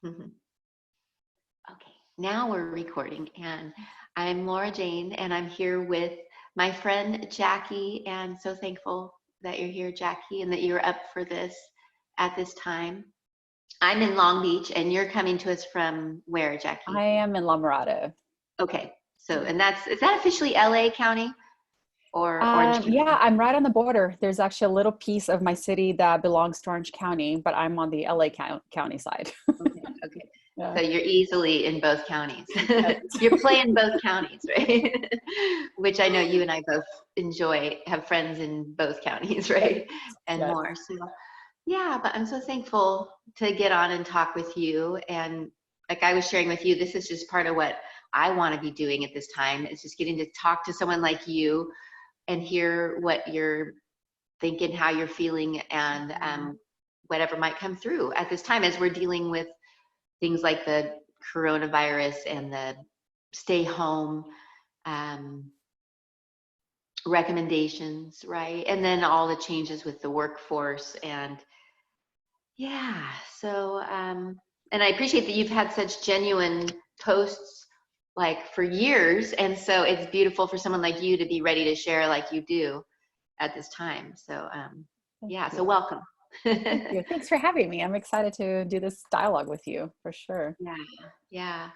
Mhm. Okay, now we're recording, and I'm Laura Jane, and I'm here with my friend Jackie, and so thankful that you're here, Jackie, and that you're up for this at this time. I'm in Long Beach, and you're coming to us from where, I Jackie? am in La Mirada. Okay, so and is that officially LA County or Orange Yeah, County? I'm right on the border. There's actually a little piece of my city that belongs to Orange County, but I'm on the LA County side. Okay, okay. Yeah. So you're easily in both counties. Yes. You're playing both counties, right? Which I know you and I both enjoy, have friends in both counties, right? And Yes. more. So yeah, but I'm so thankful to get on and talk with you. And like I was sharing with you, this is just part of what I want to be doing at this time. It's just getting to talk to someone like you and hear what you're thinking, how you're feeling, and whatever might come through at this time as we're dealing with things like the coronavirus and the stay home um, recommendations, right? And then all the changes with the workforce. And yeah, so, and I appreciate that you've had such genuine posts like for years. And so it's beautiful for someone like you to be ready to share like you do at this time. So, Thank yeah, so you. welcome. Thank you. Thanks for having me. I'm excited to do this dialogue with you for sure. Yeah, yeah.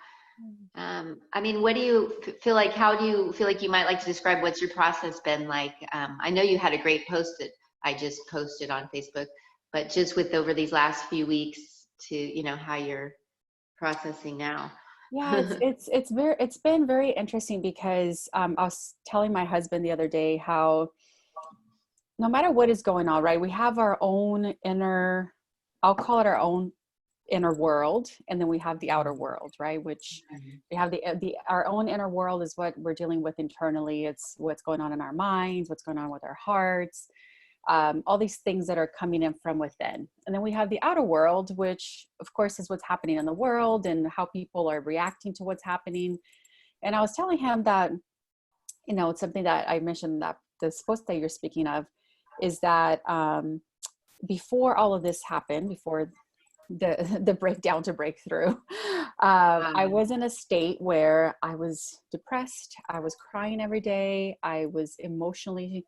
I mean, what do you feel like? How do you feel like you might like to describe what's your process been like? I know you had a great post that I just posted on Facebook, but just with over these last few weeks to, how you're processing now. Yeah, it's been very interesting because I was telling my husband the other day how no matter what is going on, right? We have our own inner, I'll call it our own inner world, and then we have the outer world, right? Which we have the our own inner world is what we're dealing with internally. It's what's going on in our minds, what's going on with our hearts, all these things that are coming in from within. And then we have the outer world, which of course is what's happening in the world and how people are reacting to what's happening. And I was telling him that, it's something that I mentioned that this post that you're speaking of is that before all of this happened, before the breakdown to breakthrough, I Um, was in a state where I was depressed. I was crying every day. I was emotionally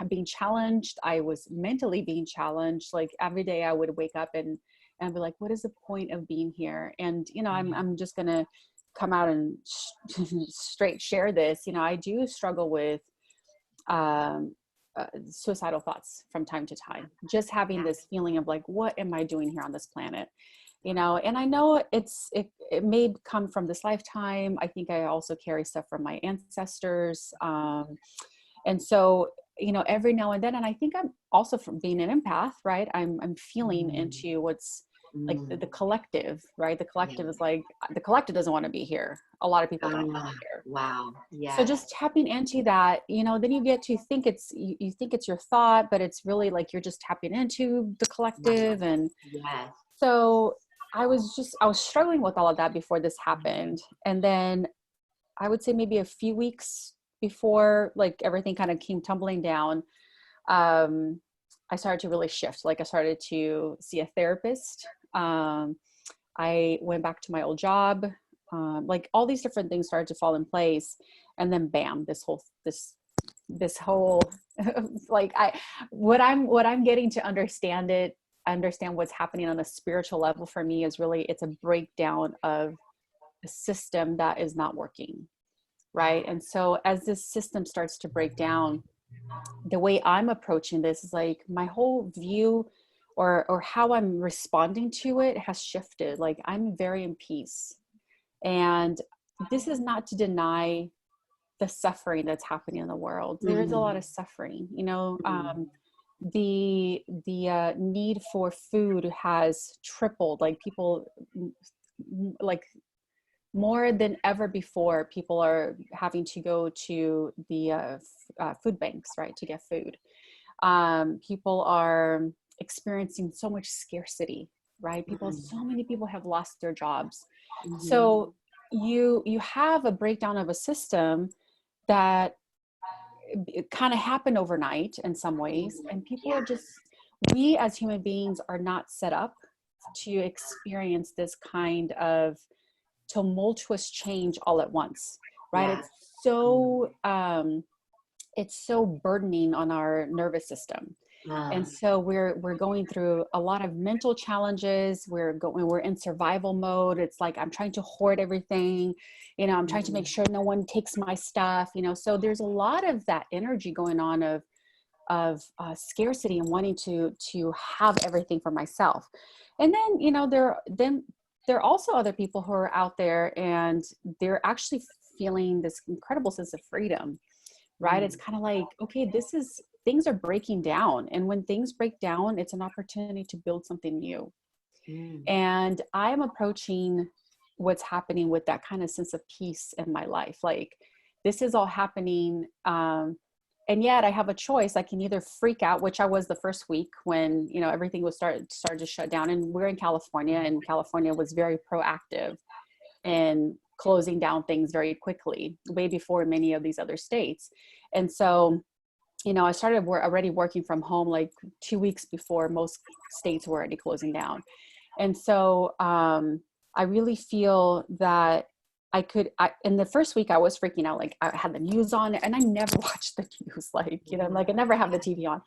being challenged. I was mentally being challenged. Like every day I would wake up and be like, what is the point of being here? And, I'm just going to come out and straight share this. I do struggle with um, suicidal thoughts from time to time, just having yeah, this feeling of like, what am I doing here on this planet? And I know it may come from this lifetime. I think I also carry stuff from my ancestors. And so, every now and then, and I think I'm also from being an empath, right? I'm feeling into what's like the mm, collective, right? The yeah. collective is like, the collective doesn't want to be here. A lot of people don't want to Ah, be here. wow. So Yes. just tapping into that, then you get to think you think it's your thought, but it's really like you're just tapping into the Wow. collective. And Yes. so I was struggling with all of that before this happened. And then I would say maybe a few weeks before like everything kind of came tumbling down, um, I started to really shift. Like I started to see a therapist. I went back to my old job. Like all these different things started to fall in place, and then bam, this whole like what I'm getting to understand what's happening on a spiritual level for me is really it's a breakdown of a system that is not working, right? And so as this system starts to break down, the way I'm approaching this is like my whole view or how I'm responding to it has shifted. Like I'm very in peace. And this is not to deny the suffering that's happening in the world. There is a lot Mm, of suffering, mm, the need for food has tripled. Like people, like more than ever before, people are having to go to the food banks, right, to get food. People are experiencing so much scarcity, right? So many people have lost their jobs. mhm. So you have a breakdown of a system that it kind of happened overnight in some ways, and people Yeah. are just, we as human beings are not set up to experience this kind of tumultuous change all at once, right? Yeah. It's so burdening on our nervous system. And Uh, so we're going through a lot of mental challenges. We're in survival mode. It's like I'm trying to hoard everything, I'm trying to make sure no one takes my stuff, so there's a lot of that energy going on of scarcity and wanting to have everything for myself. And then there are also other people who are out there and they're actually feeling this incredible sense of freedom, right? It's kind of like, okay, things are breaking down. And when things break down, it's an opportunity to build something new. mm, And I'm approaching what's happening with that kind of sense of peace in my life. Like, this is all happening. And yet I have a choice. I can either freak out, which I was the first week when, everything was started to shut down. And we're in California, and California was very proactive in closing down things very quickly, way before many of these other states. And so, I started already working from home like 2 weeks before most states were already closing down. And so I really feel that in the first week I was freaking out. Like, I had the news on and I never watched the news. Like, like I never have the TV on.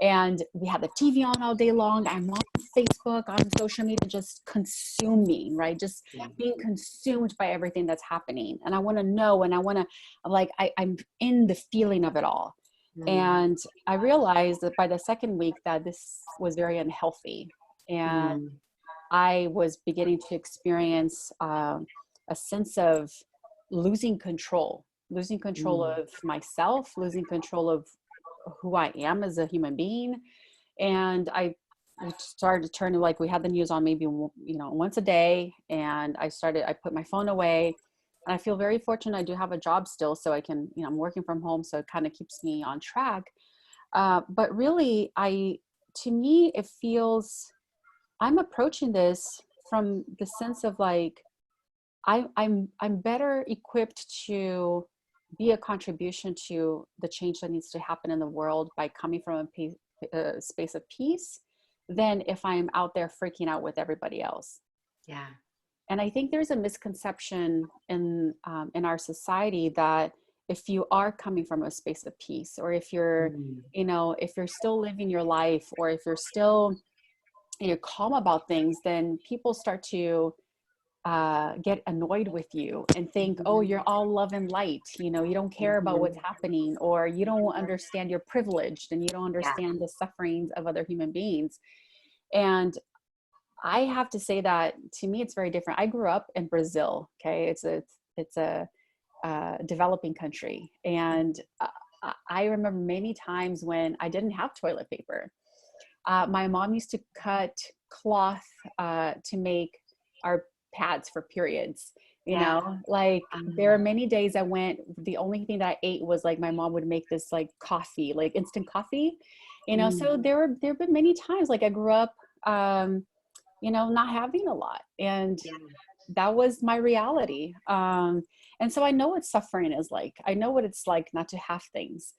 And we had the TV on all day long. I'm on Facebook, on social media, just consuming, right? Just being consumed by everything that's happening. And I want to know, and I'm in the feeling of it all. And I realized that by the second week that this was very unhealthy. And I was beginning to experience a sense of losing control of myself, losing control of who I am as a human being. And I started to turn to, like, we had the news on maybe, once a day. And I put my phone away. And I feel very fortunate. I do have a job still, so I can, I'm working from home. So it kind of keeps me on track. But really, to me, it feels, I'm approaching this from the sense of like, I'm better equipped to be a contribution to the change that needs to happen in the world by coming from a space of peace than if I'm out there freaking out with everybody else. yeah. And I think there's a misconception in our society that if you are coming from a space of peace, or if you're, if you're still living your life, or if you're still, calm about things, then people start to get annoyed with you and think, oh, you're all love and light. You don't care about what's happening, or you don't understand, you're privileged and you don't Yeah. understand the sufferings of other human beings. And I have to say that to me, it's very different. I grew up in Brazil. Okay. It's a developing country. And I remember many times when I didn't have toilet paper. My mom used to cut cloth to make our pads for periods. Like, there are many days I went, the only thing that I ate was, like, my mom would make this like coffee, like instant coffee, so there have been many times, like, I grew up not having a lot, and that was my reality. And so I know what suffering is like. I know what it's like not to have things.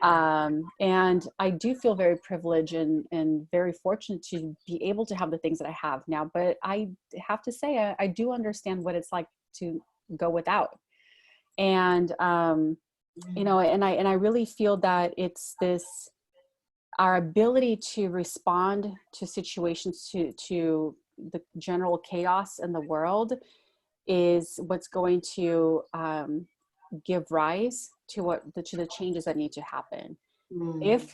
And I do feel very privileged and very fortunate to be able to have the things that I have now. But I have to say, I do understand what it's like to go without. And, and I really feel that it's our ability to respond to situations, to the general chaos in the world, is what's going to give rise to the changes that need to happen. If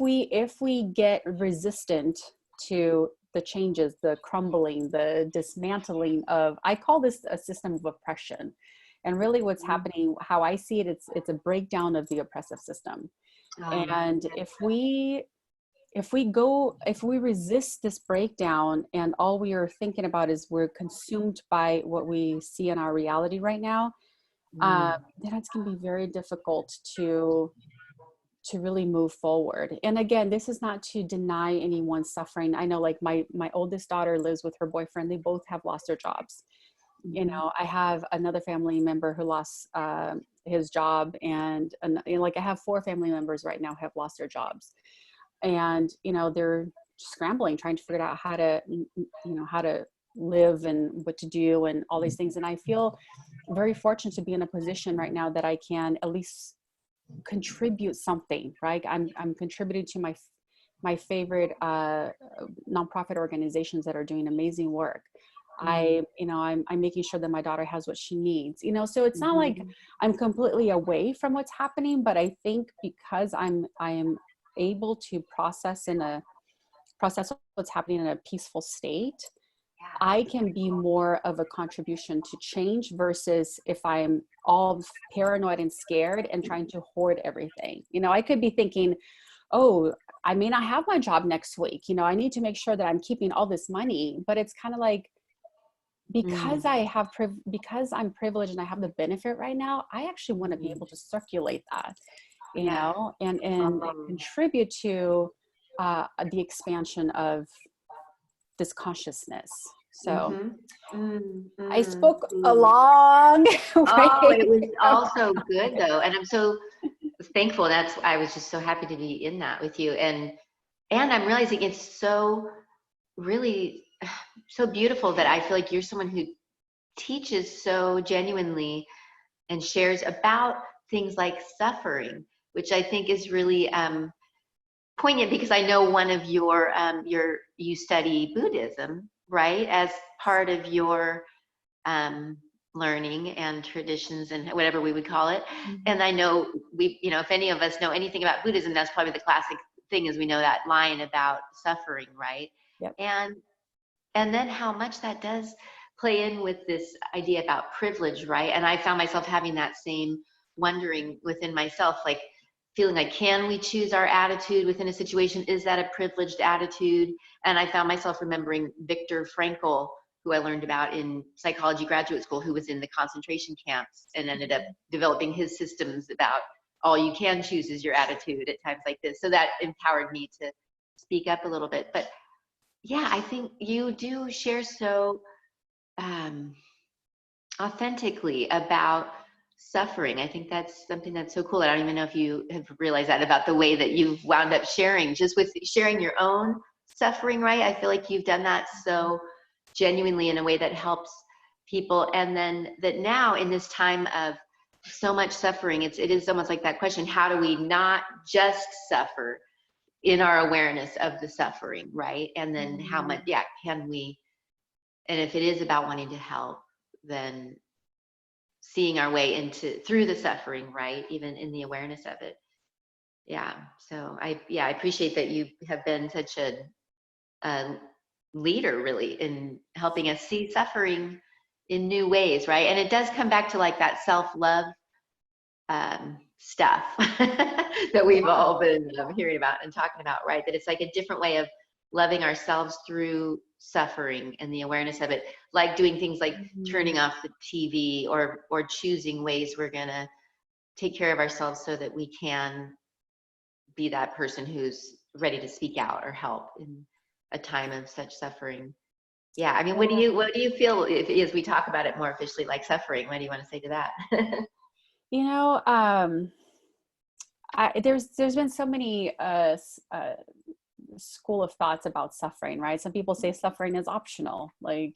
we get resistant to the changes, the crumbling, the dismantling of, I call this a system of oppression. And really what's happening, how I see it, it's a breakdown of the oppressive system. And if we resist this breakdown, and all we are thinking about is we're consumed by what we see in our reality right now, then it's going to be very difficult to really move forward. And again, this is not to deny anyone's suffering. I know, like, my oldest daughter lives with her boyfriend. They both have lost their jobs. I have another family member who lost his job, and like, I have 4 family members right now who have lost their jobs. And, they're scrambling, trying to figure out how to live and what to do and all these things. And I feel very fortunate to be in a position right now that I can at least contribute something, right? I'm contributing to my favorite nonprofit organizations that are doing amazing work. I'm making sure that my daughter has what she needs, so it's not like I'm completely away from what's happening, but I think because I am able to process what's happening in a peaceful state, I can be more of a contribution to change versus if I'm all paranoid and scared and trying to hoard everything. I could be thinking, oh, I may not have my job next week. I need to make sure that I'm keeping all this money. But it's kind of like, because because I'm privileged and I have the benefit right now, I actually want to be able to circulate that, and contribute to the expansion of this consciousness. So I spoke a long way. Oh, it was also good though. And I'm so thankful. I was just so happy to be in that with you. And I'm realizing it's so really so beautiful that I feel like you're someone who teaches so genuinely and shares about things like suffering, which I think is really poignant, because I know one of you study Buddhism, right, as part of your learning and traditions and whatever we would call it. And I know if any of us know anything about Buddhism, that's probably the classic thing, is we know that line about suffering, right? Yep. And then how much that does play in with this idea about privilege, right? And I found myself having that same wondering within myself, like feeling like, can we choose our attitude within a situation? Is that a privileged attitude? And I found myself remembering Viktor Frankl, who I learned about in psychology graduate school, who was in the concentration camps and ended up developing his systems about all you can choose is your attitude at times like this. So that empowered me to speak up a little bit. But yeah, I think you do share so authentically about suffering. I think that's something that's so cool. I don't even know if you have realized that about the way that you've wound up sharing, just with sharing your own suffering, right? I feel like you've done that so genuinely in a way that helps people. And then that now in this time of so much suffering, it is almost like that question, how do we not just suffer in our awareness of the suffering, right? And then how much, can we, and if it is about wanting to help, then seeing our way through the suffering, right? Even in the awareness of it. Yeah. So I appreciate that you have been such a leader really in helping us see suffering in new ways, right? And it does come back to like that self-love stuff that we've all been hearing about and talking about, right? That it's like a different way of loving ourselves through suffering and the awareness of it, like doing things like turning off the TV or choosing ways we're gonna take care of ourselves so that we can be that person who's ready to speak out or help in a time of such suffering. Yeah, I mean, what do you feel as we talk about it more officially, like suffering? What do you want to say to that? There's been so many school of thoughts about suffering, right? Some people say suffering is optional, like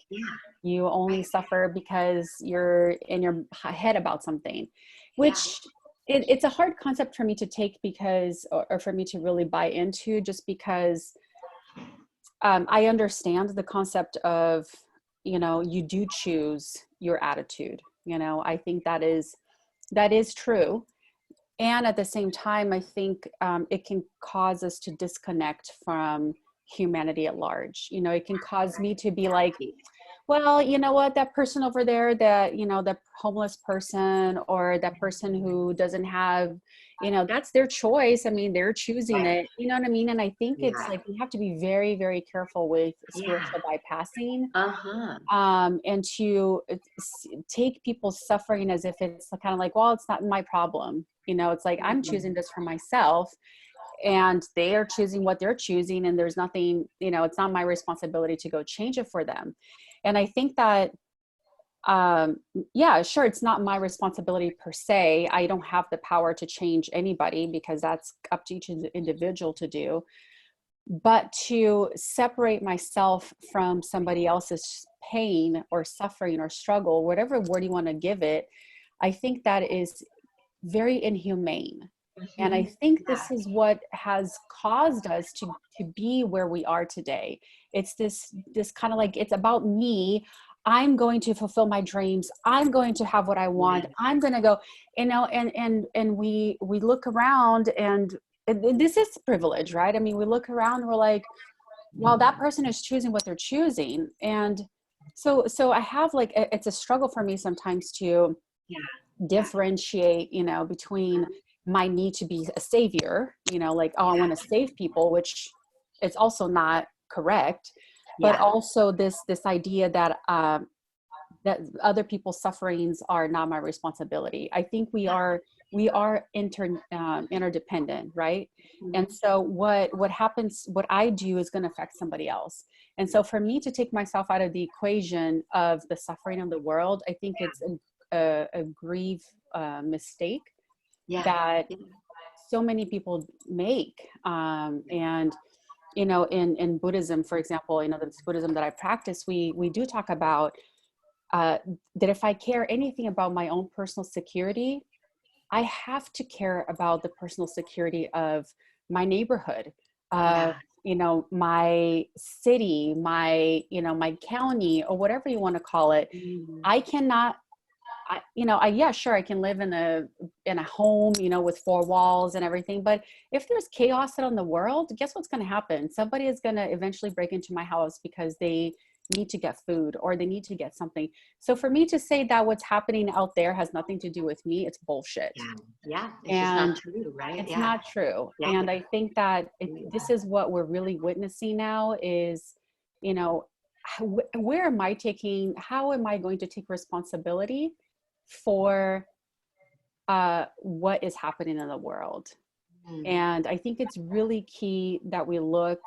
you only suffer because you're in your head about something, which it's a hard concept for me to take because, or for me to really buy into, just because I understand the concept of, you do choose your attitude. I think that is true. And at the same time, I think it can cause us to disconnect from humanity at large. It can cause me to be like, well, you know what, that person over there, that, that homeless person, or that person who doesn't have, that's their choice. I mean, they're choosing it, you know what I mean? And I think it's like, we have to be very, very careful with spiritual bypassing, and to take people's suffering as if it's kind of like, well, it's not my problem. It's like, I'm choosing this for myself, and they are choosing what they're choosing, and there's nothing, it's not my responsibility to go change it for them. And I think that, sure, it's not my responsibility per se. I don't have the power to change anybody, because that's up to each individual to do. But to separate myself from somebody else's pain or suffering or struggle, whatever word you want to give it, I think that is very inhumane. And I think Yeah. this is what has caused us to be where we are today. It's this kind of like, it's about me. I'm going to fulfill my dreams. I'm going to have what I want. Yeah. I'm going to go, and we look around, and this is privilege, right? I mean, we look around and we're like, well, that person is choosing what they're choosing. And so I have like, it's a struggle for me sometimes to Yeah. differentiate, between my need to be a savior, like, oh, I want to save people, which it's also not correct, but Yeah. also this idea that that other people's sufferings are not my responsibility. I think we are interdependent, right? And so what happens, what I do is going to affect somebody else. And so for me to take myself out of the equation of the suffering of the world, I think it's a grieve mistake Yeah. that Yeah. so many people make. And in Buddhism, for example, this Buddhism that I practice, we do talk about that if I care anything about my own personal security, I have to care about the personal security of my neighborhood, Yeah. my city, my county, or whatever you want to call it. Mm. I cannot, yeah, sure, I can live in a home, with four walls and everything. But if there's chaos out in the world, guess what's going to happen? Somebody is going to eventually break into my house because they need to get food or they need to get something. So for me to say that what's happening out there has nothing to do with me, it's bullshit. Yeah. Yeah. It's just not And true, right? it's Yeah. not true. Yeah. And I think that this is what we're really witnessing now is, you know, where am I taking, how am I going to take responsibility for what is happening in the world? Mm. And I think it's really key that we look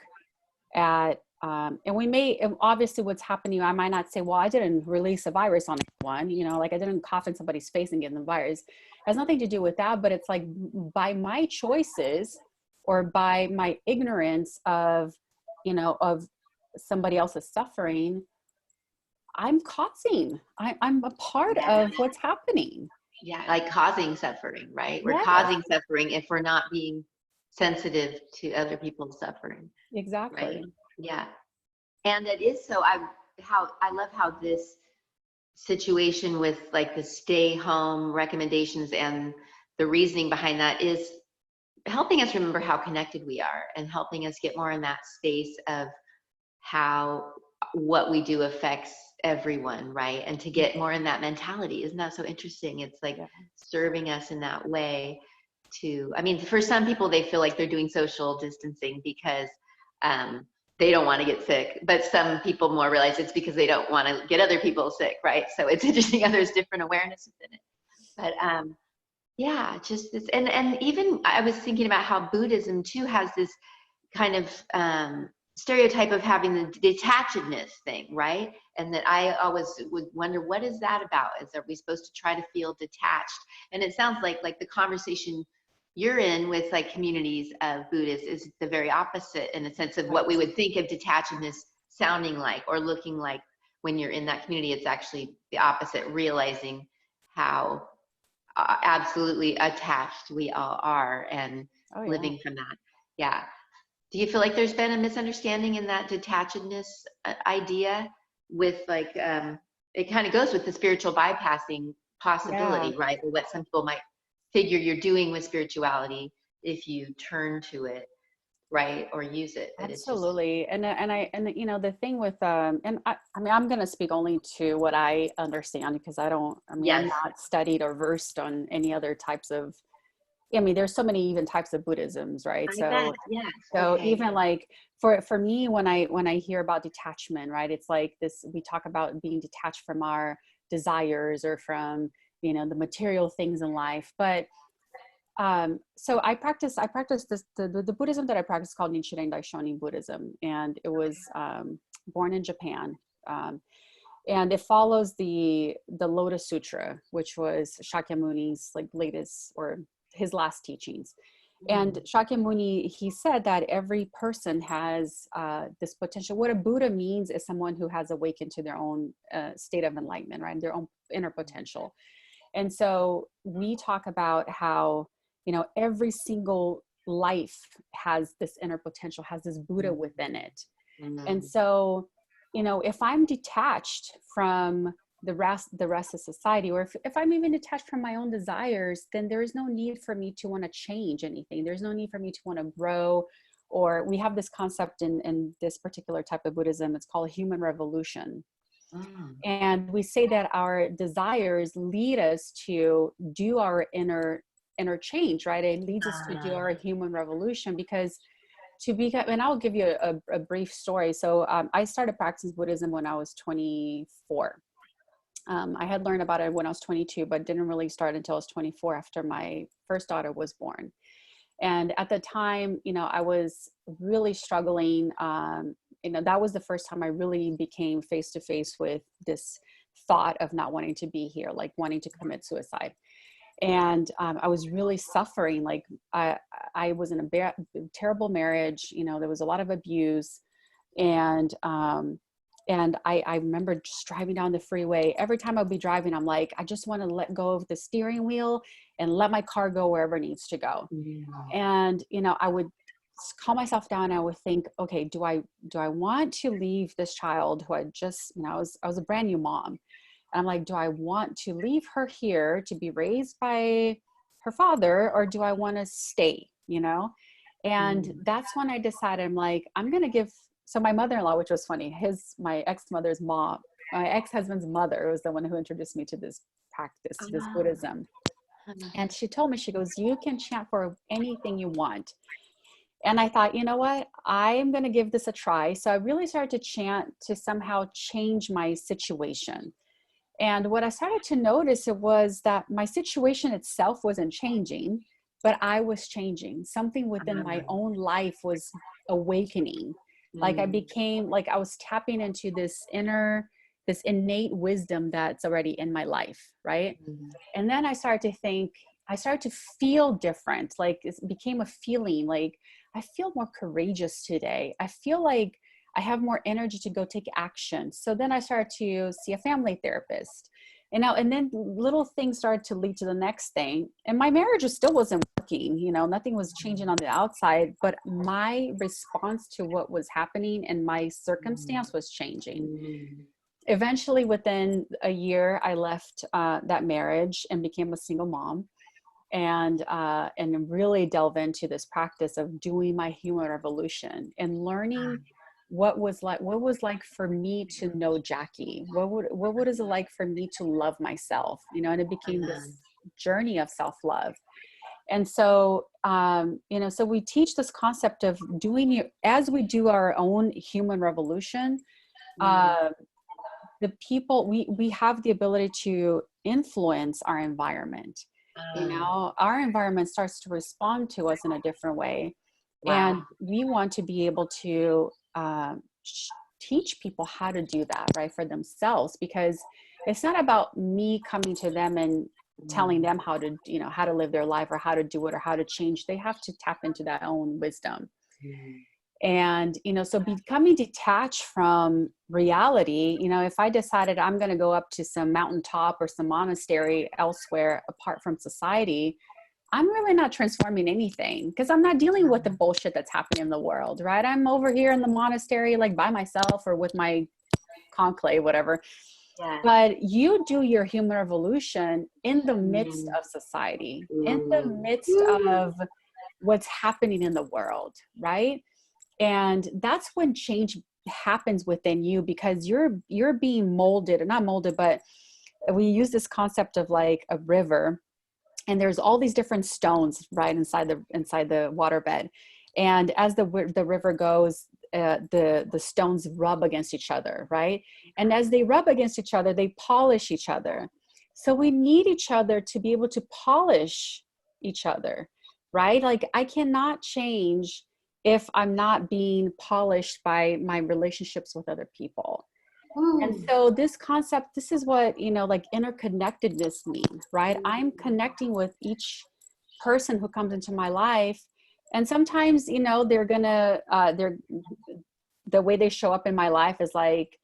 at, and we may, and obviously what's happening, I might not say, well, I didn't release a virus on anyone, like I didn't cough in somebody's face and give them the virus. It has nothing to do with that, but it's like by my choices or by my ignorance of somebody else's suffering, I'm a part Yeah. of what's happening. Yeah. Like causing suffering, right? We're Yes, causing suffering if we're not being sensitive to other people's suffering, right? exactly. Yeah. And it is so, I love how this situation with like the stay home recommendations and the reasoning behind that is helping us remember how connected we are and helping us get more in that space of how what we do affects everyone, right? And to get more in that mentality. Isn't that so interesting? It's like Yeah. serving us in that way to, I mean, for some people, they feel like they're doing social distancing because um, they don't want to get sick. But some people more realize it's because they don't want to get other people sick, right? So it's interesting how there's different awareness within it. But yeah, just this, and even I was thinking about how Buddhism too has this kind of stereotype of having the detachedness thing, right? And that I always would wonder, what is that about? Is are we supposed to try to feel detached? And it sounds like the conversation you're in with like communities of Buddhists is the very opposite in a sense of what we would think of detachedness sounding like or looking like when you're in that community. It's actually the opposite, realizing how absolutely attached we all are and Oh yeah. living from that. Yeah. Do you feel like there's been a misunderstanding in that detachedness idea with like, it kind of goes with the spiritual bypassing Yeah. possibility, right? Or what some people might figure you're doing with spirituality if you turn to it, right? Or use it, that it's just, Absolutely. And the thing with and I mean I'm going to speak only to what I understand because I'm yes, not studied or versed on any other types of, I mean there's so many even types of Buddhisms, right? I bet, yes, So okay. even like for me when I hear about detachment, right? It's like this, we talk about being detached from our desires or from, the material things in life, but so I practice this, the Buddhism that I practice called Nichiren Daishonin Buddhism, and it was born in Japan, um, and it follows the Lotus Sutra, which was Shakyamuni's like latest or his last teachings, And Shakyamuni, he said that every person has this potential. What a Buddha means is someone who has awakened to their own state of enlightenment, right? Their own inner potential. And so we talk about how, you know, every single life has this inner potential, has this Buddha within it. And so, you know, if I'm detached from the rest of society, or if I'm even detached from my own desires, then there is no need for me to want to change anything. There's no need for me to want to grow. Or we have this concept in this particular type of Buddhism, it's called human revolution. And we say that our desires lead us to do our inner change, right? It leads us to do our human revolution, because to be, and I'll give you a brief story. So I started practicing Buddhism when I was 24. I had learned about it when I was 22, but didn't really start until I was 24, after my first daughter was born. And at the time, you know, I was really struggling. You know, that was the first time I really became face to face with this thought of not wanting to be here, like wanting to commit suicide. And I was really suffering. Like I was in a terrible marriage. You know, there was a lot of abuse, and I remember just driving down the freeway. Every time I'd be driving, I'm like, I just want to let go of the steering wheel and let my car go wherever it needs to go. And, you know, I would calm myself down. I would think, okay, do I want to leave this child who I just, you know, I was a brand new mom. And I'm like, do I want to leave her here to be raised by her father, or do I want to stay, you know? And that's when I decided, I'm like, I'm going to give, so my mother-in-law, which was funny, my ex-mother's mom, my ex-husband's mother was the one who introduced me to this practice, this Buddhism. And she told me, she goes, you can chant for anything you want. And I thought, you know what, I am going to give this a try. So I really started to chant to somehow change my situation. And what I started to notice, it was that my situation itself wasn't changing, but I was changing. Something within my own life was awakening. Like I became, like I was tapping into this innate wisdom that's already in my life, right? And then I started to feel different. Like it became a feeling, like I feel more courageous today. I feel like I have more energy to go take action. So then I started to see a family therapist. And then little things started to lead to the next thing. And my marriage still wasn't working, you know, nothing was changing on the outside, but my response to what was happening and my circumstance was changing. Eventually, within a year, I left that marriage and became a single mom, and really delve into this practice of doing my human revolution and learning what was like for me to know Jackie. What is it like for me to love myself? You know, and it became this journey of self-love. And so, you know, so we teach this concept of as we do our own human revolution, the people, we have the ability to influence our environment. You know, our environment starts to respond to us in a different way. And we want to be able to teach people how to do that, right, for themselves, because it's not about me coming to them and telling them how to, you know, how to live their life or how to do it or how to change. They have to tap into that own wisdom. And, you know, so becoming detached from reality, you know, if I decided I'm going to go up to some mountaintop or some monastery elsewhere apart from society, I'm really not transforming anything, because I'm not dealing with the bullshit that's happening in the world, right? I'm over here in the monastery, like by myself or with my conclave, whatever. Yeah. But you do your human revolution in the midst of society, in the midst of what's happening in the world, right? And that's when change happens within you, because you're being molded, or not molded, but we use this concept of like a river, and there's all these different stones right inside the waterbed. And as the river goes, the stones rub against each other, right? And as they rub against each other, they polish each other. So we need each other to be able to polish each other, right? Like I cannot change if I'm not being polished by my relationships with other people. And so this concept, this is what, you know, like interconnectedness means, right? I'm connecting with each person who comes into my life. And sometimes, you know, the way they show up in my life is like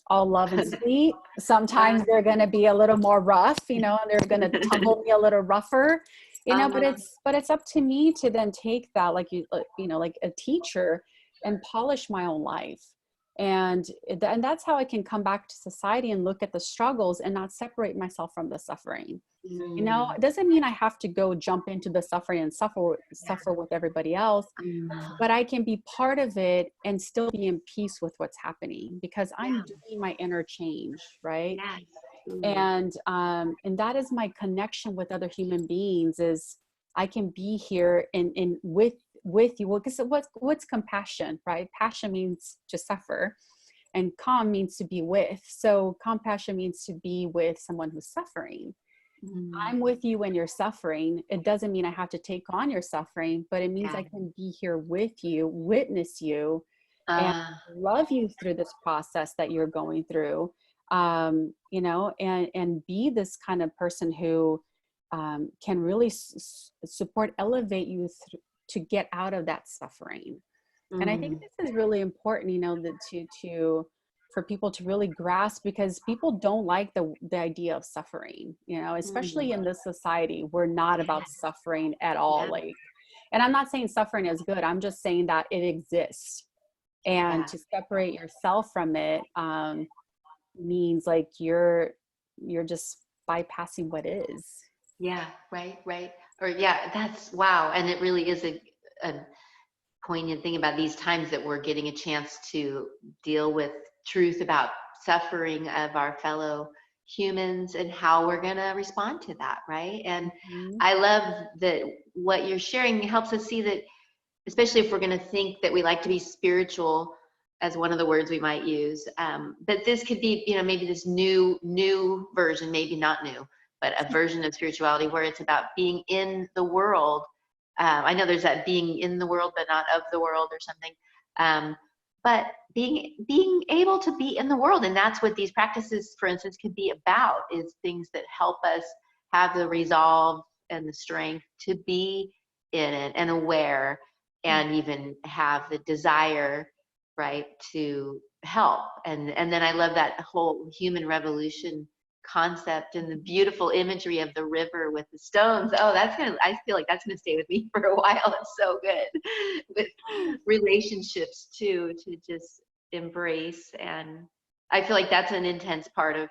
all love and sweet. Sometimes they're going to be a little more rough, you know, and they're going to tumble me a little rougher, you know, but it's up to me to then take that, like you know, like a teacher, and polish my own life. And that's how I can come back to society and look at the struggles and not separate myself from the suffering. You know, it doesn't mean I have to go jump into the suffering and suffer with everybody else, but I can be part of it and still be in peace with what's happening, because I'm doing my inner change, right? And that is my connection with other human beings, is I can be here in with you. Well, because what's compassion, right? Passion means to suffer, and calm means to be with. So compassion means to be with someone who's suffering. I'm with you when you're suffering. It doesn't mean I have to take on your suffering, but it means I can be here with you, witness you, and love you through this process that you're going through. You know, and be this kind of person who can really support, elevate you to get out of that suffering. And I think this is really important, you know, that for people to really grasp, because people don't like the idea of suffering, you know, especially in this society. We're not about suffering at all. Like, and I'm not saying suffering is good. I'm just saying that it exists, and to separate yourself from it means like you're just bypassing what is. Yeah, right. Or that's wow. And it really is a poignant thing about these times, that we're getting a chance to deal with truth about suffering of our fellow humans and how we're going to respond to that, right? And I love that what you're sharing helps us see that, especially if we're going to think that we like to be spiritual, as one of the words we might use, that this could be, you know, maybe this new version, maybe not new, but a version of spirituality where it's about being in the world. I know there's that being in the world, but not of the world or something. But being able to be in the world. And that's what these practices, for instance, could be about, is things that help us have the resolve and the strength to be in it and aware, and even have the desire, right, to help. And then I love that whole human revolution concept and the beautiful imagery of the river with the stones. Oh, I feel like that's gonna stay with me for a while. It's so good with relationships too, to just embrace. And I feel like that's an intense part of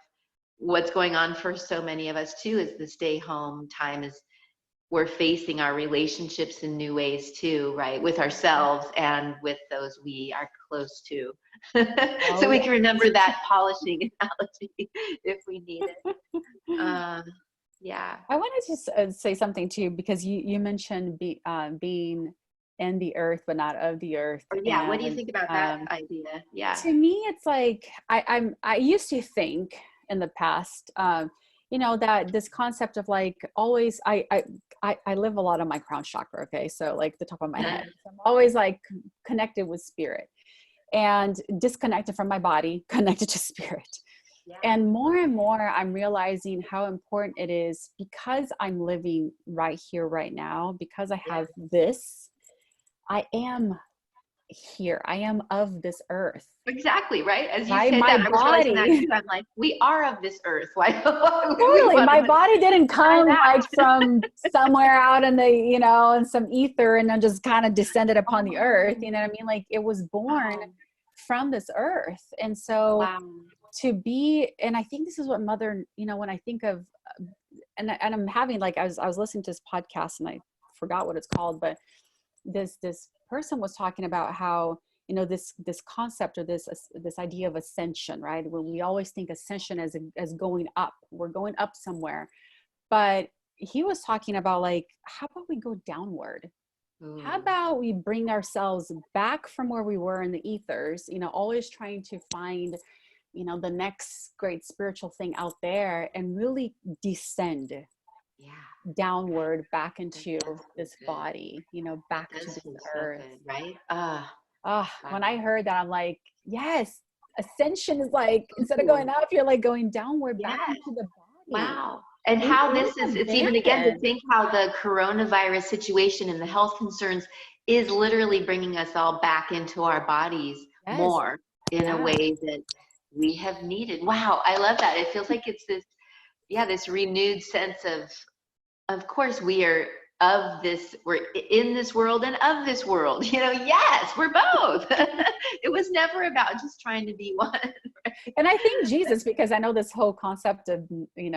what's going on for so many of us too, is the stay home time. Is we're facing our relationships in new ways too, right? With ourselves and with those we are close to. So we can remember that polishing analogy if we need it. I wanted to say something too, because you mentioned being in the earth, but not of the earth. Or what do you think about that idea? To me, it's like, I used to think in the past, you know, that this concept of like always, I live a lot on my crown chakra. Okay. So like the top of my head, so I'm always like connected with spirit, and disconnected from my body, connected to spirit. And more I'm realizing how important it is, because I'm living right here, right now, because I have this, I am here. I am of this earth. Exactly, right? As you Right? said My that, I was body. realizing that too. I'm like, we are of this earth. Why Totally. My body didn't come like from somewhere out in the, you know, in some ether, and then just kind of descended upon the earth. You know what I mean? Like, it was born from this earth. And so to be, and I think this is what Mother, you know, when I think of, and I'm having like, I was listening to this podcast, and I forgot what it's called, but this person was talking about how, you know, this concept, or this idea of ascension, right? When we always think ascension as going up, we're going up somewhere, but he was talking about like, how about we go downward? How about we bring ourselves back from where we were in the ethers, you know, always trying to find, you know, the next great spiritual thing out there, and really descend downward back into this body, you know, back to this earth, right? When I heard that, I'm like, yes, ascension is like, instead of going up, you're like going downward back into the body. Wow. And We how feel this is, it's even again to abandoned. think how the coronavirus situation and the health concerns is literally bringing us all back into our bodies Yes. more in a Yeah. way that we have needed. Wow, I love that. It feels like it's this, yeah, this renewed sense of course we are of this, we're in this world and of this world, yes, we're both. It was never about just trying to be one. And I think Jesus, because I know this whole concept of, being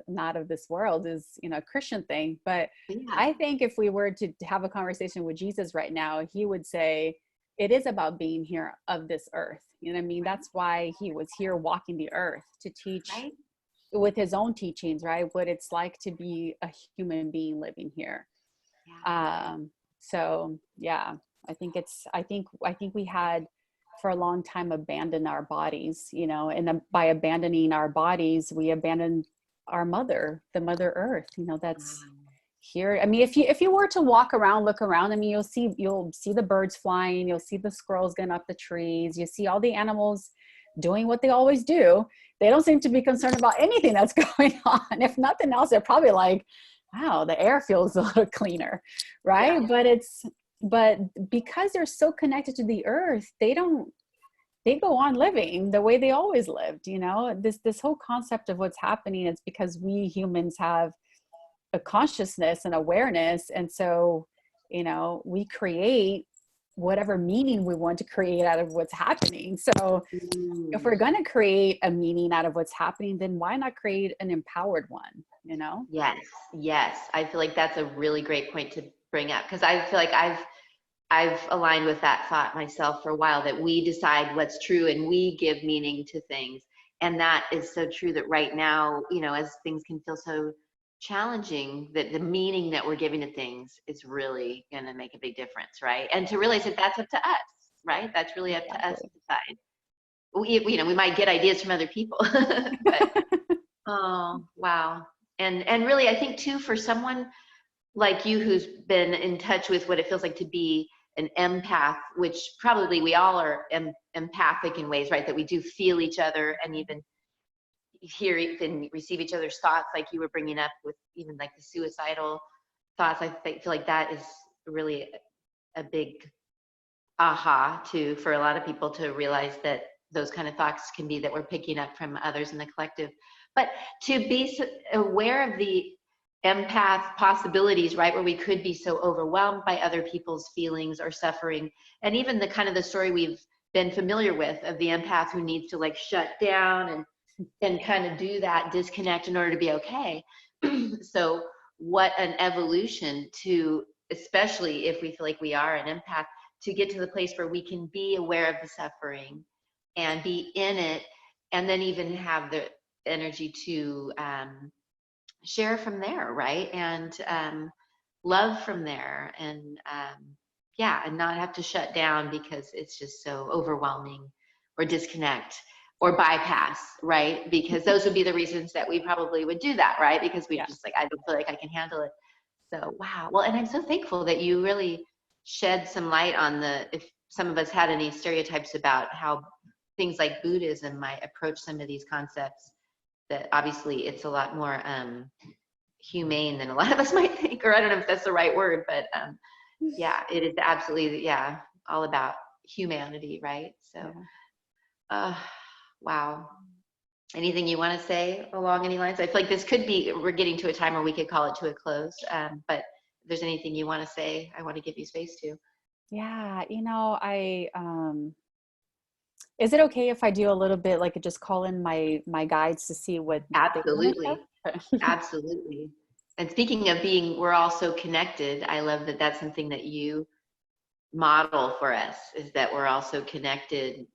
not of this world is, a Christian thing. But Yeah, I think if we were to have a conversation with Jesus right now, he would say, it is about being here of this earth. You know what I mean? right, That's why he was here walking the earth to teach right. with his own teachings, right? What it's like to be a human being living here. Yeah, So yeah, I think we had for a long time abandoned our bodies, and then by abandoning our bodies, we abandoned our mother, the mother earth, that's here. I mean, if you were to walk around, look around, I mean, you'll see the birds flying, you'll see the squirrels getting up the trees, you see all the animals doing what they always do. They don't seem to be concerned about anything that's going on. If nothing else, they're probably like, wow, the air feels a little cleaner, yeah. right? But because they're so connected to the earth, they go on living the way they always lived. This whole concept of what's happening is because we humans have a consciousness and awareness, and so we create whatever meaning we want to create out of what's happening. So if we're Mm. going to create a meaning out of what's happening, then why not create an empowered one? Yes, yes. I feel like that's a really great point to bring up because I feel like I've aligned with that thought myself for a while that we decide what's true and we give meaning to things. And that is so true that right now, as things can feel so challenging, that the meaning that we're giving to things is really going to make a big difference, right? And to realize that that's up to us, right? That's really up to us to Exactly. decide. We might get ideas from other people, but oh, wow. And really, I think too, for someone like you who's been in touch with what it feels like to be an empath, which probably we all are empathic in ways, right? That we do feel each other and even hear and receive each other's thoughts, like you were bringing up with even like the suicidal thoughts. Feel like that is really a big aha to for a lot of people to realize that those kind of thoughts can be that we're picking up from others in the collective. But to be aware of the empath possibilities, right, where we could be so overwhelmed by other people's feelings or suffering, and even the kind of the story we've been familiar with of the empath who needs to like shut down and kind of do that disconnect in order to be okay. So what an evolution to, especially if we feel like we are an empath, to get to the place where we can be aware of the suffering and be in it, and then even have the energy to share from there, right? And love from there, and yeah, and not have to shut down because it's just so overwhelming, or disconnect, or bypass, right? Because those would be the reasons that we probably would do that, right? Because we Yeah. just like, I don't feel like I can handle it. So wow. Well, and I'm so thankful that you really shed some light on if some of us had any stereotypes about how things like Buddhism might approach some of these concepts, that obviously it's a lot more humane than a lot of us might think, or I don't know if that's the right word, but yeah, it is absolutely, yeah, all about humanity, right? So, Yeah. uh, wow. Anything you want to say along any lines? I feel like this could be, we're getting to a time where we could call it to a close, but if there's anything you want to say, I want to give you space to. Yeah. Is it okay if I do a little bit, like just call in my guides to see what they want Absolutely. to share? Absolutely. And speaking of being, we're all so connected. I love that that's something that you model for us, is that we're also connected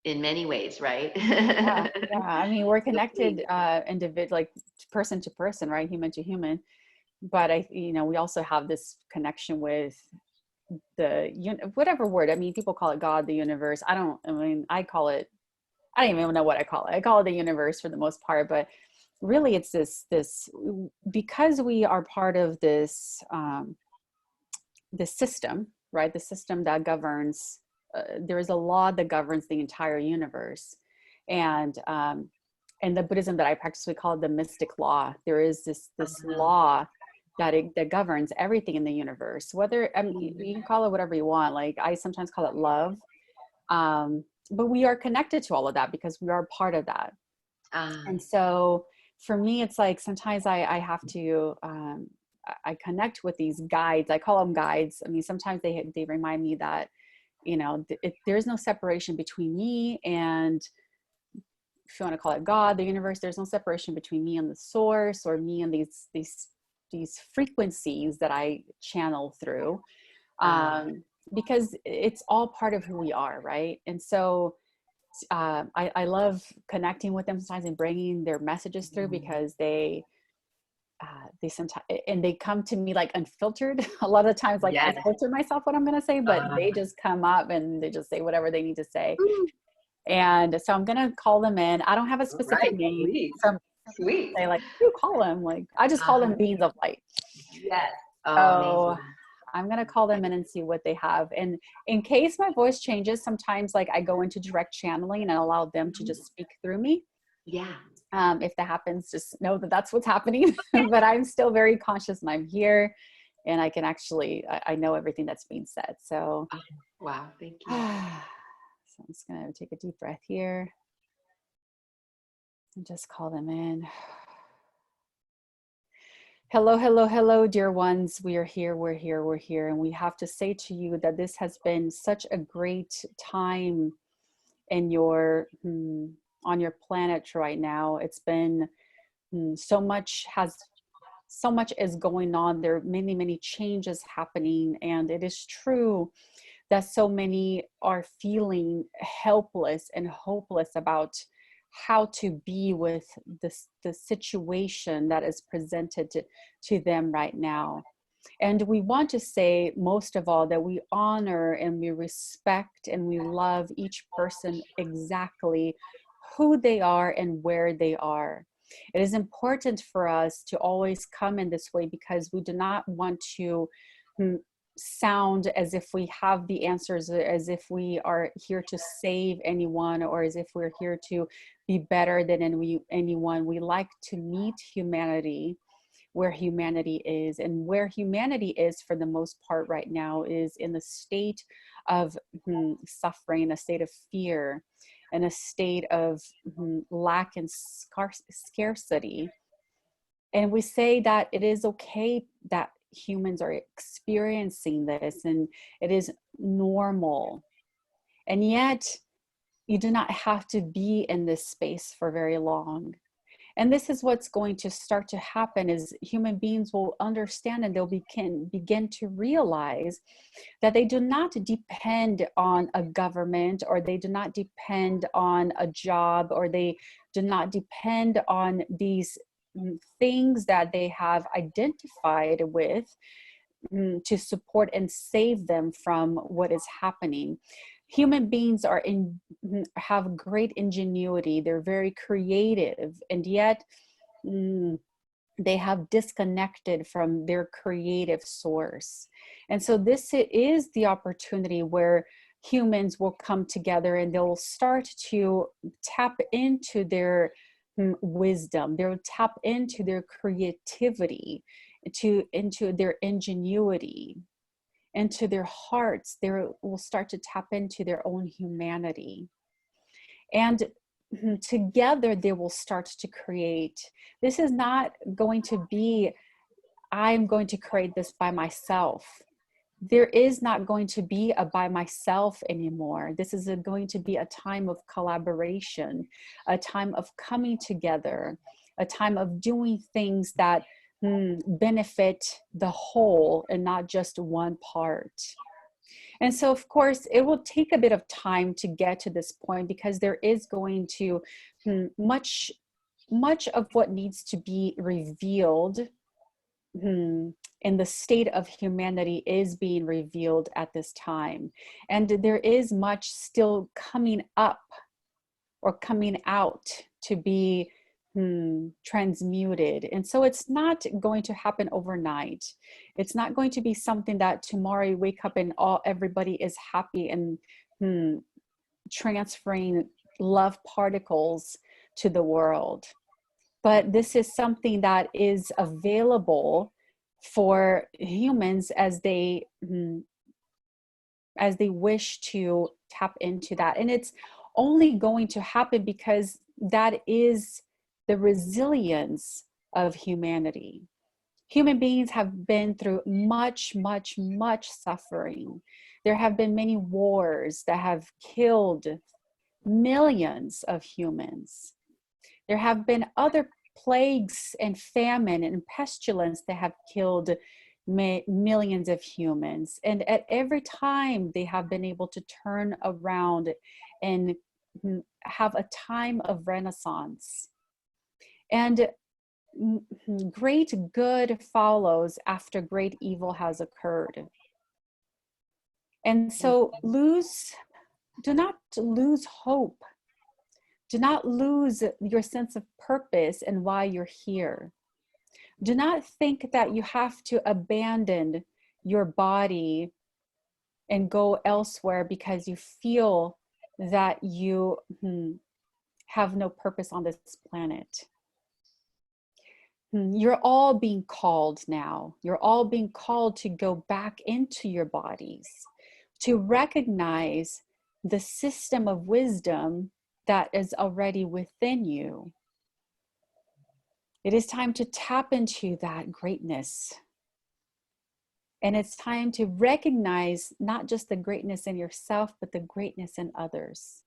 in many ways, right? Yeah, yeah. I mean, we're So connected, please. individual, like person to person, right? Human to human. But we also have this connection with whatever word. I mean, people call it God, the universe. I don't even know what I call it. I call it the universe for the most part, but really it's this, because we are part of this system, right? The system that governs, there is a law that governs the entire universe. And in the Buddhism that I practice, we call it the mystic law. There is this Uh-huh. law that governs everything in the universe. Whether you can call it whatever you want. Like I sometimes call it love, but we are connected to all of that because we are part of that. Ah, And so for me, it's like sometimes I have to I connect with these guides. I call them guides. I mean, sometimes they remind me that, you know, there's no separation between me and, if you want to call it God, the universe. There's no separation between me and the source, or me and these frequencies that I channel through, ah, because it's all part of who we are, right? And so I love connecting with them sometimes and bringing their messages through, because they sometimes, and they come to me like unfiltered. A lot of times, like I yes. filter myself what I'm going to say, but Uh, they just come up and they just say whatever they need to say. Ooh, And so I'm going to call them in. I don't have a all right, specific name. please. Some people Sweet. say like, you call them, like I just call them Uh-huh. beings of light. Yes. Oh, So amazing. I'm going to call them in and see what they have. And in case my voice changes, sometimes like I go into direct channeling and I allow them to just speak through me. Yeah. If that happens, just know that that's what's happening. But I'm still very conscious and I'm here, and I can actually, I know everything that's being said. So, Oh, wow. Thank so you. I'm just going to take a deep breath here and just call them in. Hello, hello, hello, dear ones. We are here, we're here, we're here. And we have to say to you that this has been such a great time in your, on your planet right now. It's been so much is going on. There are many, many changes happening. And it is true that so many are feeling helpless and hopeless about how to be with the situation that is presented to them right now. And we want to say, most of all, that we honor and we respect and we love each person exactly who they are and where they are. It is important for us to always come in this way because we do not want to sound as if we have the answers, as if we are here to save anyone, or as if we're here to be better than anyone. We like to meet humanity where humanity is, and where humanity is for the most part right now is in the state of suffering, a state of fear, and a state of lack and scarcity. And we say that it is okay that humans are experiencing this and it is normal. And yet you do not have to be in this space for very long. And this is what's going to start to happen, is human beings will understand and they'll begin to realize that they do not depend on a government, or they do not depend on a job, or they do not depend on these things that they have identified with to support and save them from what is happening. Human beings have great ingenuity. They're very creative, and yet they have disconnected from their creative source. And so this is the opportunity where humans will come together and they'll start to tap into their wisdom. They'll tap into their creativity, into their ingenuity, into their hearts. They will start to tap into their own humanity. And together they will start to create. This is not going to be, I'm going to create this by myself. There is not going to be a by myself anymore. This is going to be a time of collaboration, a time of coming together, a time of doing things that benefit the whole and not just one part. And so, of course, it will take a bit of time to get to this point, because there is going to much of what needs to be revealed in the state of humanity is being revealed at this time. And there is much still coming up or coming out to be transmuted. And so it's not going to happen overnight. It's not going to be something that tomorrow you wake up and everybody is happy and transferring love particles to the world. But this is something that is available for humans as they wish to tap into that. And it's only going to happen because that is the resilience of humanity. Human beings have been through much, much, much suffering. There have been many wars that have killed millions of humans. There have been other plagues and famine and pestilence that have killed millions of humans. And at every time they have been able to turn around and have a time of renaissance. And great good follows after great evil has occurred. And so do not lose hope. Do not lose your sense of purpose and why you're here. Do not think that you have to abandon your body and go elsewhere because you feel that you have no purpose on this planet. You're all being called now. You're all being called to go back into your bodies, to recognize the system of wisdom that is already within you. It is time to tap into that greatness. And it's time to recognize not just the greatness in yourself, but the greatness in others.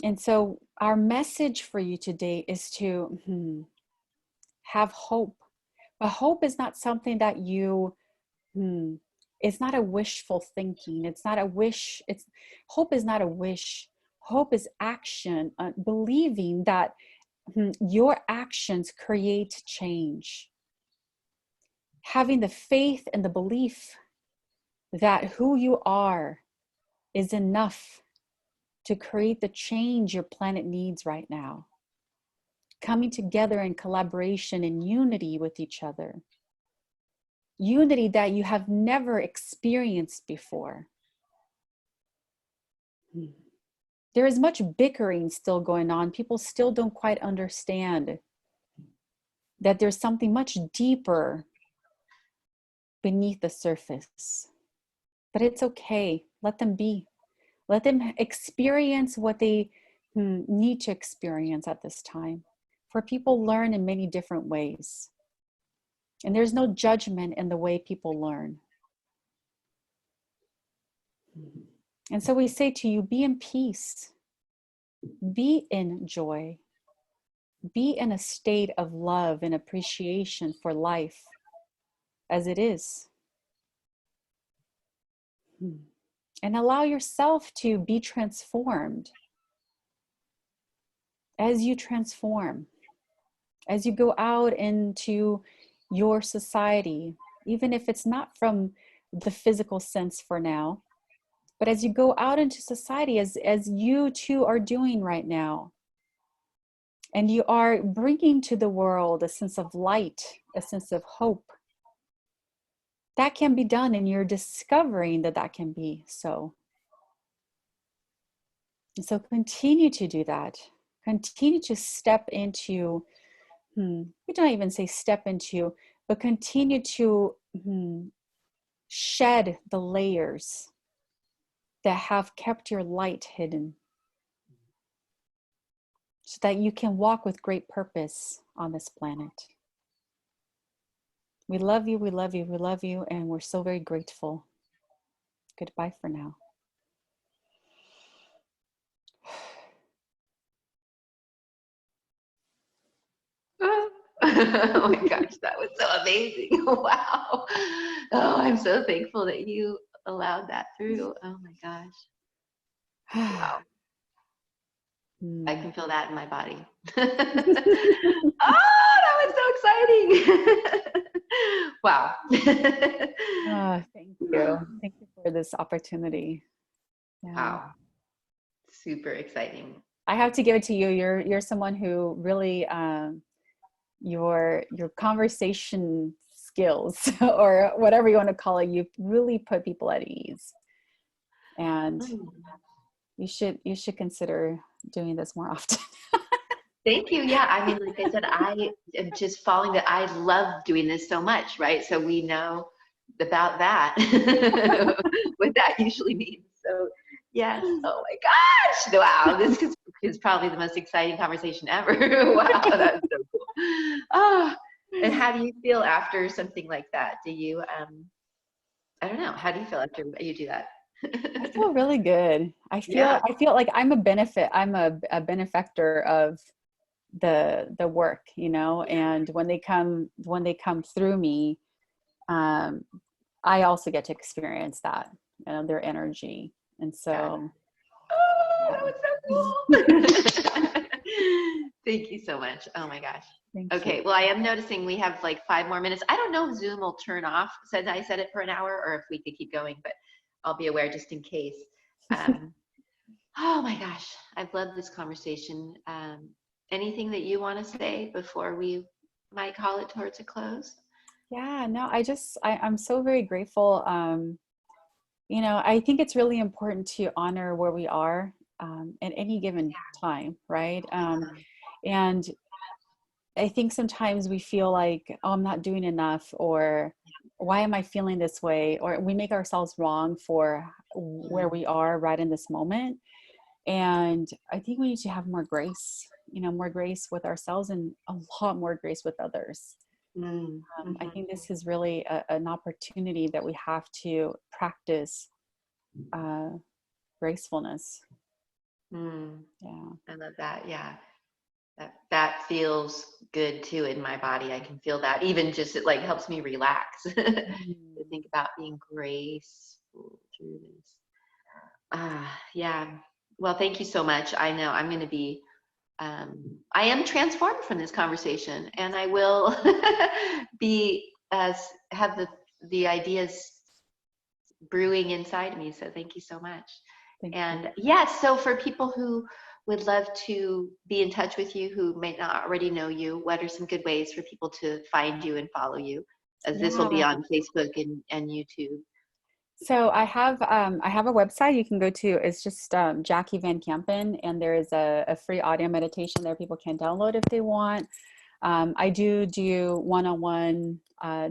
And so our message for you today is to have hope. But hope is not something that it's not a wishful thinking. It's not a wish. Hope is not a wish. Hope is action, believing that your actions create change. Having the faith and the belief that who you are is enough to create the change your planet needs right now. Coming together in collaboration and unity with each other. Unity that you have never experienced before. There is much bickering still going on. People still don't quite understand that there's something much deeper beneath the surface. But it's okay. Let them be. Let them experience what they need to experience at this time. For people learn in many different ways. And there's no judgment in the way people learn. And so we say to you, be in peace. Be in joy. Be in a state of love and appreciation for life as it is. And allow yourself to be transformed. As you transform, as you go out into your society, even if it's not from the physical sense for now, but as you go out into society, as you too are doing right now, and you are bringing to the world a sense of light, a sense of hope, that can be done, and you're discovering that that can be so. And so continue to do that. Continue to step into, we don't even say step into, but continue to shed the layers that have kept your light hidden, so that you can walk with great purpose on this planet. We love you, we love you, we love you, and we're so very grateful. Goodbye for now. Oh my gosh, that was so amazing. Wow. Oh, I'm so thankful that you allowed that through. Oh my gosh. Wow. I can feel that in my body. Oh, that was so exciting. Wow. Thank you. Thank you for this opportunity. Yeah. Wow. Super exciting. I have to give it to you. You're someone who really your conversation skills or whatever you want to call it, you really put people at ease. And you should consider doing this more often. Thank you. Yeah. I mean, like I said, I am just following that. I love doing this so much, right? So we know about that, what that usually means. So yes. Oh my gosh. Wow. Is probably the most exciting conversation ever. Wow. That's so cool. Oh, and how do you feel after something like that? Do you, I don't know. How do you feel after you do that? I feel really good. Yeah. I feel like I'm a benefactor of the work, you know, and when they come through me, um, I also get to experience that, you know, their energy. And Got it. so, Oh, that was so cool. Thank you so much. Oh my gosh. thank you. Okay, well, I am noticing we have like 5 more minutes. I don't know if Zoom will turn off since I set it for an hour or if we could keep going, but I'll be aware just in case. Um, oh my gosh, I've loved this conversation. Anything that you want to say before we might call it towards a close? Yeah, no, I'm so very grateful. You know, I think it's really important to honor where we are at any given time, right? And I think sometimes we feel like, oh, I'm not doing enough, or why am I feeling this way? Or we make ourselves wrong for where we are right in this moment. And I think we need to have more grace, you know, more grace with ourselves and a lot more grace with others. I think this is really an opportunity that we have to practice uh, gracefulness. Yeah. I love that. Yeah. That feels good too in my body. I can feel that. Even just it like helps me relax to Mm. think about being graceful through this. Yeah. Well, thank you so much. I know I'm going to be. I am transformed from this conversation, and I will be as have the ideas brewing inside me. So thank you so much. Thank you. And yes, so for people who would love to be in touch with you, who may not already know you, what are some good ways for people to find you and follow you? As this will be Yeah. on Facebook and YouTube. So I have a website you can go to. It's just Jackie VanCampen, and there is a free audio meditation there people can download if they want. I do one-on-one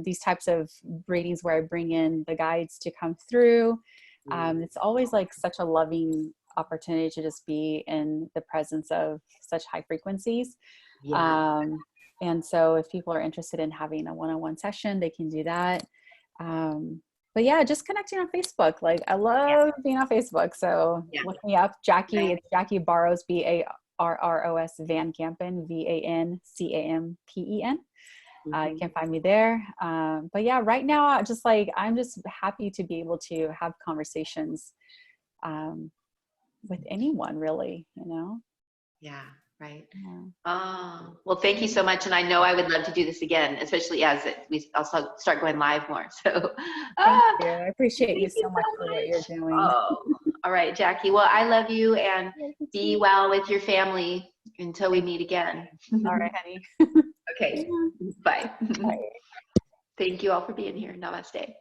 these types of readings where I bring in the guides to come through. It's always like such a loving opportunity to just be in the presence of such high frequencies. Yeah. And so if people are interested in having a one-on-one session, they can do that. But yeah, just connecting on Facebook. Like I Yeah. love being on Facebook. So Yeah. look me up. Jackie, Right. it's Jackie Barros, Barros VanCampen, VanCampen. You can find me there. But yeah, right now, I'm just happy to be able to have conversations with anyone, really. You know. Yeah. Right. Yeah. Oh, well, thank you so much. And I know I would love to do this again, especially as we also start going live more. So, Thank ah, you. I appreciate you thank you so much for so what much. you're doing. Oh, all right, Jackie. Well, I love you and Thank you be too. well with your family until we Thank meet again. you. All right, honey. Okay, bye. Bye. Thank you all for being here. Namaste.